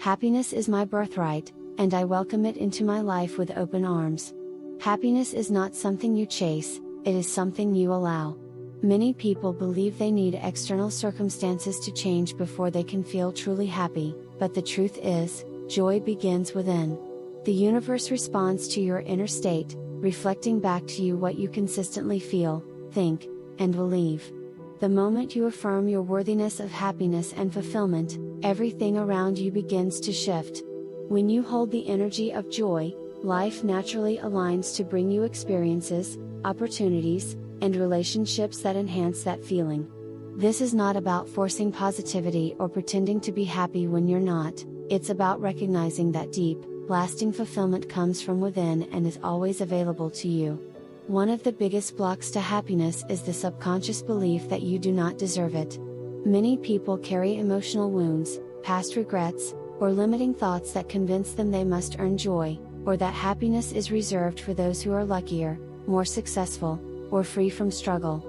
Happiness is my birthright, and I welcome it into my life with open arms. Happiness is not something you chase, it is something you allow. Many people believe they need external circumstances to change before they can feel truly happy, but the truth is, joy begins within. The universe responds to your inner state, reflecting back to you what you consistently feel, think, and believe. The moment you affirm your worthiness of happiness and fulfillment, everything around you begins to shift. When you hold the energy of joy, life naturally aligns to bring you experiences, opportunities, and relationships that enhance that feeling. This is not about forcing positivity or pretending to be happy when you're not, it's about recognizing that deep, lasting fulfillment comes from within and is always available to you. One of the biggest blocks to happiness is the subconscious belief that you do not deserve it. Many people carry emotional wounds, past regrets, or limiting thoughts that convince them they must earn joy, or that happiness is reserved for those who are luckier, more successful, or free from struggle.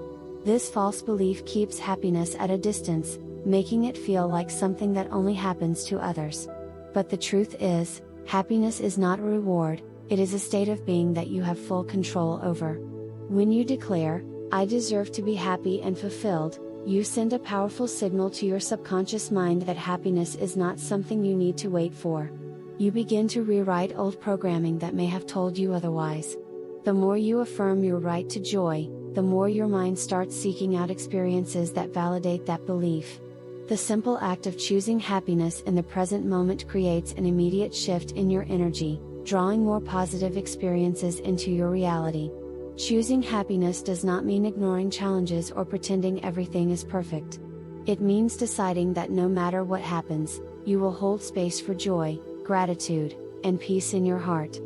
This false belief keeps happiness at a distance, making it feel like something that only happens to others. But the truth is, happiness is not a reward, it is a state of being that you have full control over. When you declare, "I deserve to be happy and fulfilled," you send a powerful signal to your subconscious mind that happiness is not something you need to wait for. You begin to rewrite old programming that may have told you otherwise. The more you affirm your right to joy, the more your mind starts seeking out experiences that validate that belief. The simple act of choosing happiness in the present moment creates an immediate shift in your energy, drawing more positive experiences into your reality. Choosing happiness does not mean ignoring challenges or pretending everything is perfect. It means deciding that no matter what happens, you will hold space for joy, gratitude, and peace in your heart.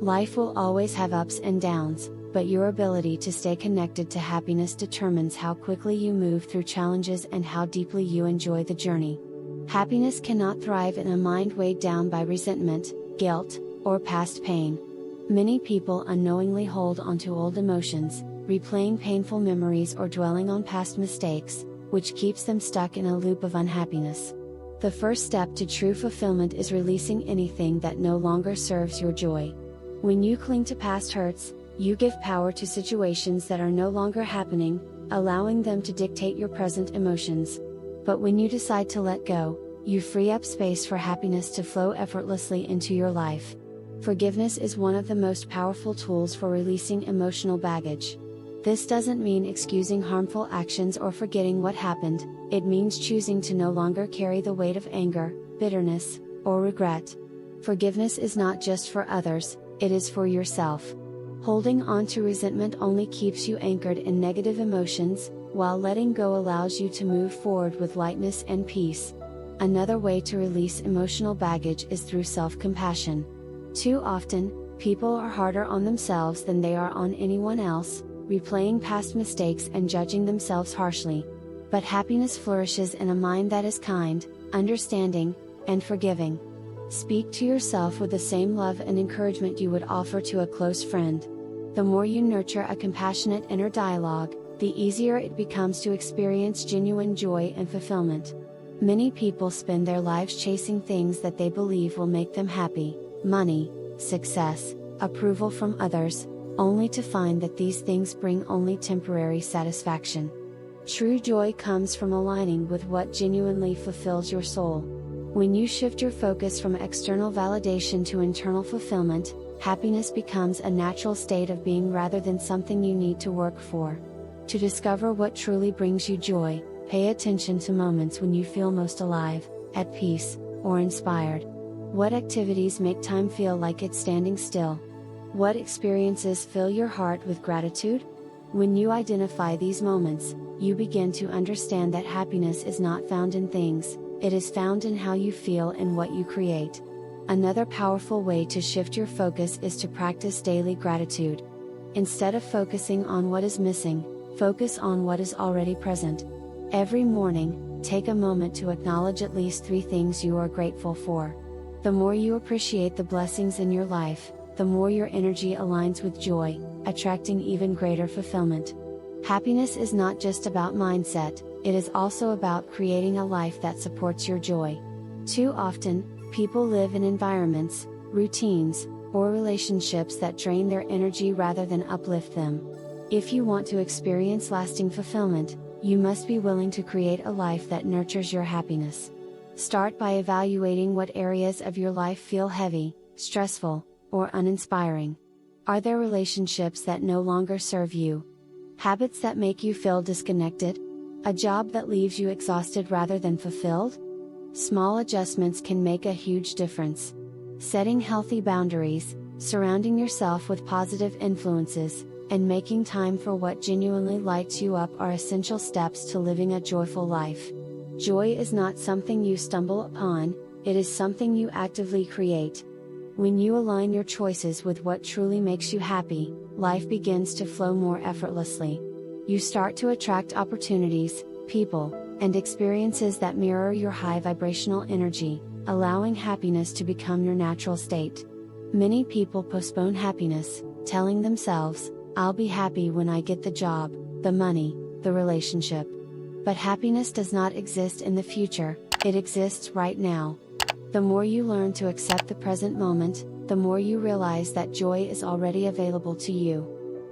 Life will always have ups and downs, but your ability to stay connected to happiness determines how quickly you move through challenges and how deeply you enjoy the journey. Happiness cannot thrive in a mind weighed down by resentment, guilt, or past pain. Many people unknowingly hold onto old emotions, replaying painful memories or dwelling on past mistakes, which keeps them stuck in a loop of unhappiness. The first step to true fulfillment is releasing anything that no longer serves your joy. When you cling to past hurts, you give power to situations that are no longer happening, allowing them to dictate your present emotions. But when you decide to let go, you free up space for happiness to flow effortlessly into your life. Forgiveness is one of the most powerful tools for releasing emotional baggage. This doesn't mean excusing harmful actions or forgetting what happened, it means choosing to no longer carry the weight of anger, bitterness, or regret. Forgiveness is not just for others, it is for yourself. Holding on to resentment only keeps you anchored in negative emotions, while letting go allows you to move forward with lightness and peace. Another way to release emotional baggage is through self-compassion. Too often, people are harder on themselves than they are on anyone else, replaying past mistakes and judging themselves harshly. But happiness flourishes in a mind that is kind, understanding, and forgiving. Speak to yourself with the same love and encouragement you would offer to a close friend. The more you nurture a compassionate inner dialogue, the easier it becomes to experience genuine joy and fulfillment. Many people spend their lives chasing things that they believe will make them happy: money, success, approval from others, only to find that these things bring only temporary satisfaction. True joy comes from aligning with what genuinely fulfills your soul. When you shift your focus from external validation to internal fulfillment, happiness becomes a natural state of being rather than something you need to work for. To discover what truly brings you joy, pay attention to moments when you feel most alive, at peace, or inspired. What activities make time feel like it's standing still? What experiences fill your heart with gratitude? When you identify these moments, you begin to understand that happiness is not found in things, it is found in how you feel and what you create. Another powerful way to shift your focus is to practice daily gratitude. Instead of focusing on what is missing, focus on what is already present. Every morning, take a moment to acknowledge at least 3 things you are grateful for. The more you appreciate the blessings in your life, the more your energy aligns with joy, attracting even greater fulfillment. Happiness is not just about mindset, it is also about creating a life that supports your joy. Too often, People live in environments, routines, or relationships that drain their energy rather than uplift them. If you want to experience lasting fulfillment, you must be willing to create a life that nurtures your happiness. Start by evaluating what areas of your life feel heavy, stressful, or uninspiring. Are there relationships that no longer serve you? Habits that make you feel disconnected? A job that leaves you exhausted rather than fulfilled? Small adjustments can make a huge difference. Setting healthy boundaries, surrounding yourself with positive influences, and making time for what genuinely lights you up are essential steps to living a joyful life. Joy is not something you stumble upon, it is something you actively create. When you align your choices with what truly makes you happy, life begins to flow more effortlessly. You start to attract opportunities, people, and experiences that mirror your high vibrational energy, allowing happiness to become your natural state. Many people postpone happiness, telling themselves, "I'll be happy when I get the job, the money, the relationship." But happiness does not exist in the future, it exists right now. The more you learn to accept the present moment, the more you realize that joy is already available to you.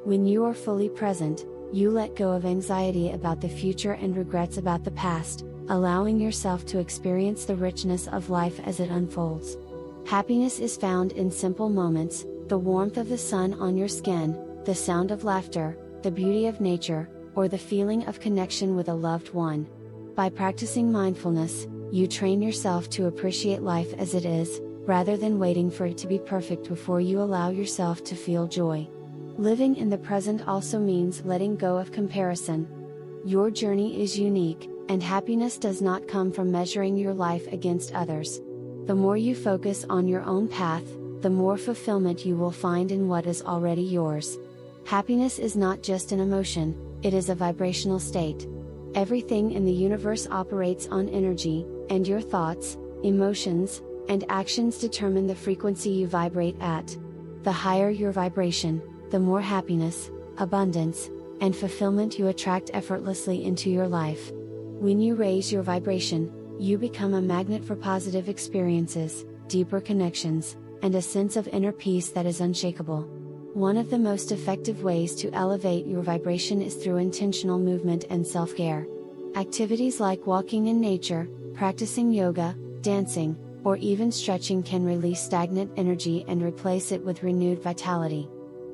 When you are fully present, you let go of anxiety about the future and regrets about the past, allowing yourself to experience the richness of life as it unfolds. Happiness is found in simple moments, the warmth of the sun on your skin, the sound of laughter, the beauty of nature, or the feeling of connection with a loved one. By practicing mindfulness, you train yourself to appreciate life as it is, rather than waiting for it to be perfect before you allow yourself to feel joy. Living in the present also means letting go of comparison. Your journey is unique, and happiness does not come from measuring your life against others. The more you focus on your own path, the more fulfillment you will find in what is already yours. Happiness is not just an emotion, it is a vibrational state. Everything in the universe operates on energy, and your thoughts, emotions, and actions determine the frequency you vibrate at. The higher your vibration, the more happiness, abundance, and fulfillment you attract effortlessly into your life. When you raise your vibration, you become a magnet for positive experiences, deeper connections, and a sense of inner peace that is unshakable. One of the most effective ways to elevate your vibration is through intentional movement and self-care. Activities like walking in nature, practicing yoga, dancing, or even stretching can release stagnant energy and replace it with renewed vitality.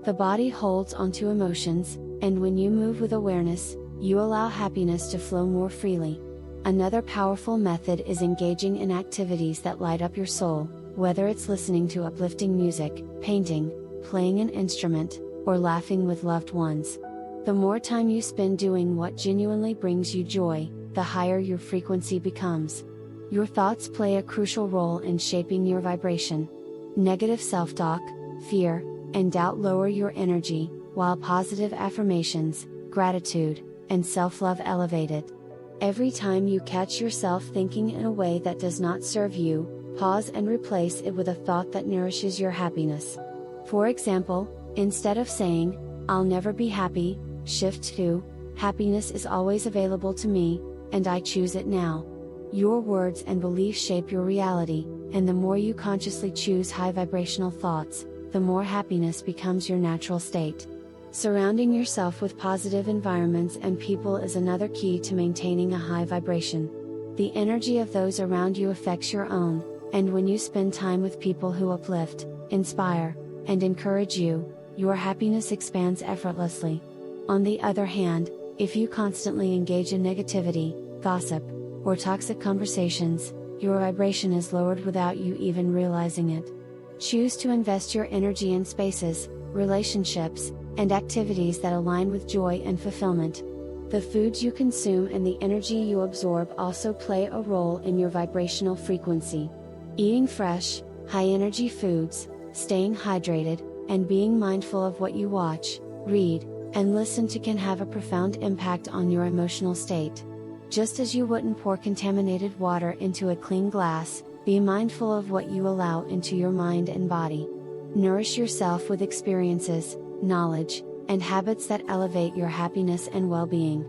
The body holds onto emotions, and when you move with awareness, you allow happiness to flow more freely. Another powerful method is engaging in activities that light up your soul, whether it's listening to uplifting music, painting, playing an instrument, or laughing with loved ones. The more time you spend doing what genuinely brings you joy, the higher your frequency becomes. Your thoughts play a crucial role in shaping your vibration. Negative self-talk, fear, and doubt lower your energy, while positive affirmations, gratitude, and self-love elevate it. Every time you catch yourself thinking in a way that does not serve you, pause and replace it with a thought that nourishes your happiness. For example, instead of saying, "I'll never be happy," shift to, "Happiness is always available to me, and I choose it now." Your words and beliefs shape your reality, and the more you consciously choose high vibrational thoughts, the more happiness becomes your natural state. Surrounding yourself with positive environments and people is another key to maintaining a high vibration. The energy of those around you affects your own, and when you spend time with people who uplift, inspire, and encourage you, your happiness expands effortlessly. On the other hand, if you constantly engage in negativity, gossip, or toxic conversations, your vibration is lowered without you even realizing it. Choose to invest your energy in spaces, relationships, and activities that align with joy and fulfillment. The foods you consume and the energy you absorb also play a role in your vibrational frequency. Eating fresh, high-energy foods, staying hydrated, and being mindful of what you watch, read, and listen to can have a profound impact on your emotional state. Just as you wouldn't pour contaminated water into a clean glass, be mindful of what you allow into your mind and body. Nourish yourself with experiences, knowledge, and habits that elevate your happiness and well-being.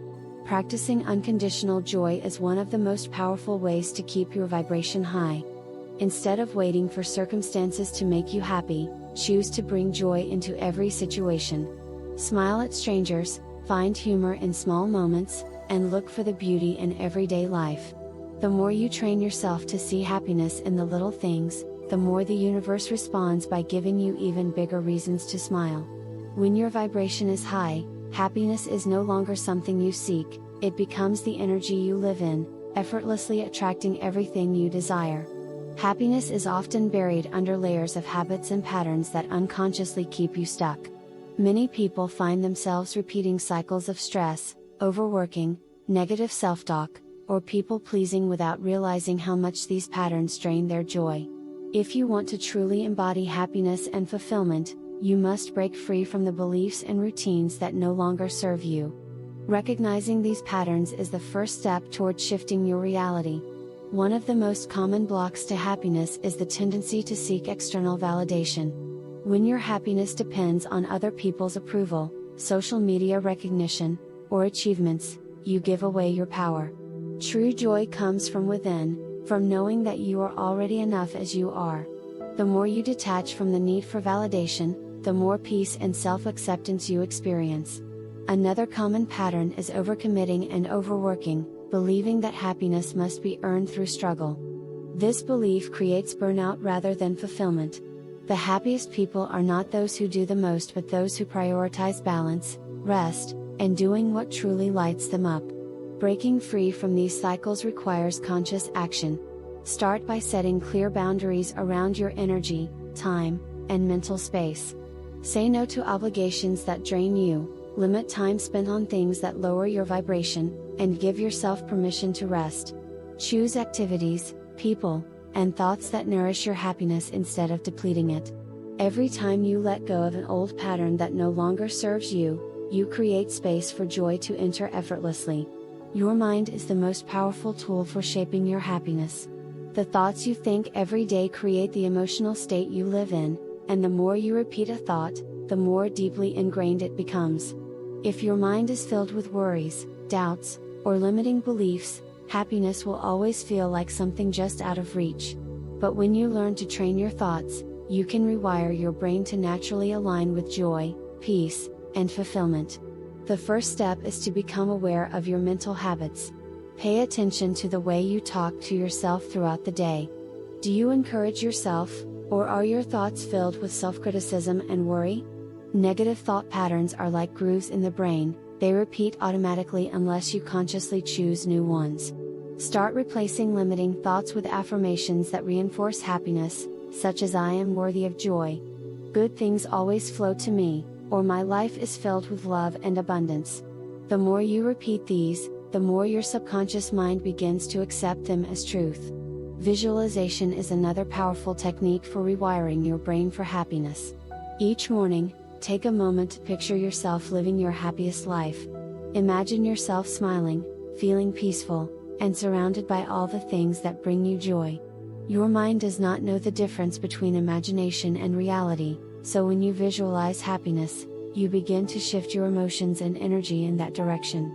Practicing unconditional joy is one of the most powerful ways to keep your vibration high. Instead of waiting for circumstances to make you happy, choose to bring joy into every situation. Smile at strangers, find humor in small moments, and look for the beauty in everyday life. The more you train yourself to see happiness in the little things, the more the universe responds by giving you even bigger reasons to smile. When your vibration is high, happiness is no longer something you seek, it becomes the energy you live in, effortlessly attracting everything you desire. Happiness is often buried under layers of habits and patterns that unconsciously keep you stuck. Many people find themselves repeating cycles of stress, overworking, negative self-talk, or people-pleasing without realizing how much these patterns drain their joy. If you want to truly embody happiness and fulfillment, you must break free from the beliefs and routines that no longer serve you. Recognizing these patterns is the first step toward shifting your reality. One of the most common blocks to happiness is the tendency to seek external validation. When your happiness depends on other people's approval, social media recognition, or achievements, you give away your power. True joy comes from within, from knowing that you are already enough as you are. The more you detach from the need for validation, the more peace and self-acceptance you experience. Another common pattern is overcommitting and overworking, believing that happiness must be earned through struggle. This belief creates burnout rather than fulfillment. The happiest people are not those who do the most but those who prioritize balance, rest, and doing what truly lights them up. Breaking free from these cycles requires conscious action. Start by setting clear boundaries around your energy, time, and mental space. Say no to obligations that drain you, limit time spent on things that lower your vibration, and give yourself permission to rest. Choose activities, people, and thoughts that nourish your happiness instead of depleting it. Every time you let go of an old pattern that no longer serves you, you create space for joy to enter effortlessly. Your mind is the most powerful tool for shaping your happiness. The thoughts you think every day create the emotional state you live in, and the more you repeat a thought, the more deeply ingrained it becomes. If your mind is filled with worries, doubts, or limiting beliefs, happiness will always feel like something just out of reach. But when you learn to train your thoughts, you can rewire your brain to naturally align with joy, peace, and fulfillment. The first step is to become aware of your mental habits. Pay attention to the way you talk to yourself throughout the day. Do you encourage yourself, or are your thoughts filled with self-criticism and worry? Negative thought patterns are like grooves in the brain, they repeat automatically unless you consciously choose new ones. Start replacing limiting thoughts with affirmations that reinforce happiness, such as "I am worthy of joy," "Good things always flow to me," or "My life is filled with love and abundance." The more you repeat these, the more your subconscious mind begins to accept them as truth. Visualization is another powerful technique for rewiring your brain for happiness. Each morning, take a moment to picture yourself living your happiest life. Imagine yourself smiling, feeling peaceful, and surrounded by all the things that bring you joy. Your mind does not know the difference between imagination and reality, so when you visualize happiness, you begin to shift your emotions and energy in that direction.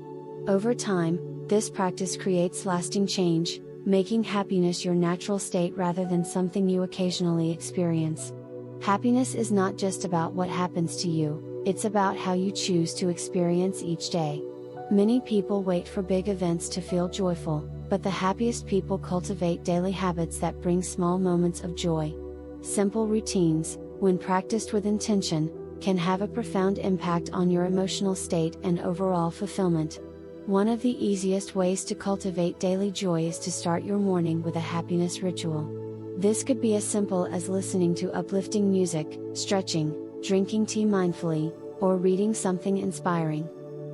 Over time, this practice creates lasting change, making happiness your natural state rather than something you occasionally experience. Happiness is not just about what happens to you, it's about how you choose to experience each day. Many people wait for big events to feel joyful, but the happiest people cultivate daily habits that bring small moments of joy. Simple routines, when practiced with intention, can have a profound impact on your emotional state and overall fulfillment. One of the easiest ways to cultivate daily joy is to start your morning with a happiness ritual. This could be as simple as listening to uplifting music, stretching, drinking tea mindfully, or reading something inspiring.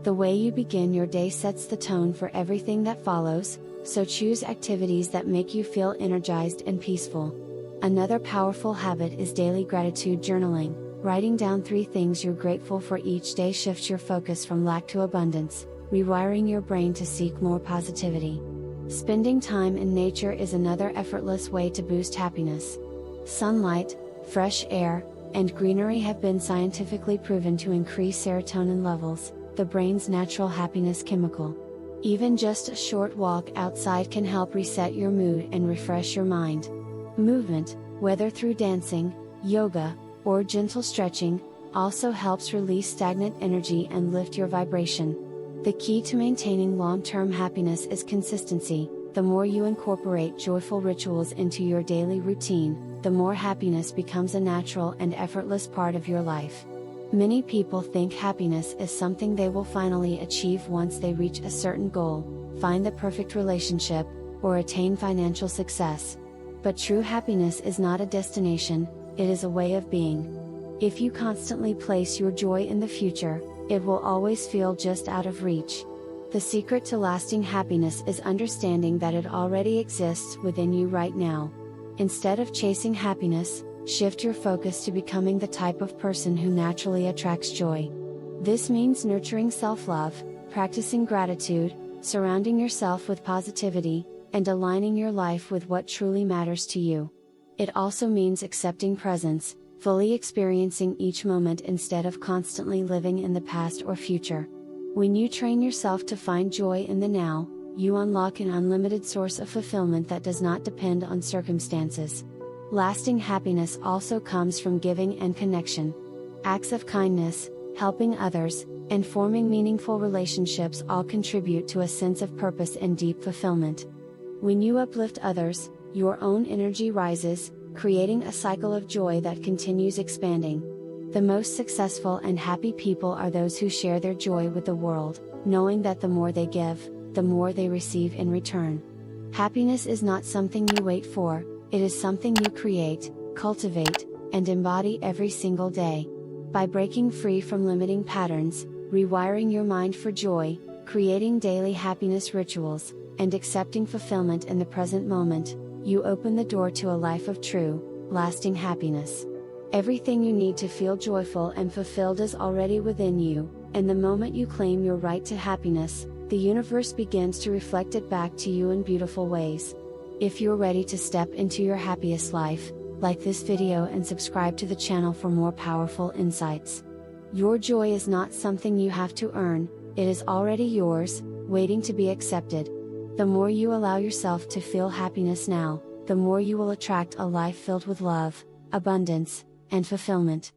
The way you begin your day sets the tone for everything that follows, so choose activities that make you feel energized and peaceful. Another powerful habit is daily gratitude journaling. Writing down 3 things you're grateful for each day shifts your focus from lack to abundance, rewiring your brain to seek more positivity. Spending time in nature is another effortless way to boost happiness. Sunlight, fresh air, and greenery have been scientifically proven to increase serotonin levels, the brain's natural happiness chemical. Even just a short walk outside can help reset your mood and refresh your mind. Movement, whether through dancing, yoga, or gentle stretching, also helps release stagnant energy and lift your vibration. The key to maintaining long-term happiness is consistency. The more you incorporate joyful rituals into your daily routine, the more happiness becomes a natural and effortless part of your life. Many people think happiness is something they will finally achieve once they reach a certain goal, find the perfect relationship, or attain financial success. But true happiness is not a destination, it is a way of being. If you constantly place your joy in the future, it will always feel just out of reach. The secret to lasting happiness is understanding that it already exists within you right now. Instead of chasing happiness, shift your focus to becoming the type of person who naturally attracts joy. This means nurturing self-love, practicing gratitude, surrounding yourself with positivity, and aligning your life with what truly matters to you. It also means accepting presence, fully experiencing each moment instead of constantly living in the past or future. When you train yourself to find joy in the now, you unlock an unlimited source of fulfillment that does not depend on circumstances. Lasting happiness also comes from giving and connection. Acts of kindness, helping others, and forming meaningful relationships all contribute to a sense of purpose and deep fulfillment. When you uplift others, your own energy rises, creating a cycle of joy that continues expanding. The most successful and happy people are those who share their joy with the world, knowing that the more they give, the more they receive in return. Happiness is not something you wait for, it is something you create, cultivate, and embody every single day. By breaking free from limiting patterns, rewiring your mind for joy, creating daily happiness rituals, and accepting fulfillment in the present moment, you open the door to a life of true, lasting happiness. Everything you need to feel joyful and fulfilled is already within you, and the moment you claim your right to happiness, the universe begins to reflect it back to you in beautiful ways. If you're ready to step into your happiest life, like this video and subscribe to the channel for more powerful insights. Your joy is not something you have to earn, it is already yours, waiting to be accepted. The more you allow yourself to feel happiness now, the more you will attract a life filled with love, abundance, and fulfillment.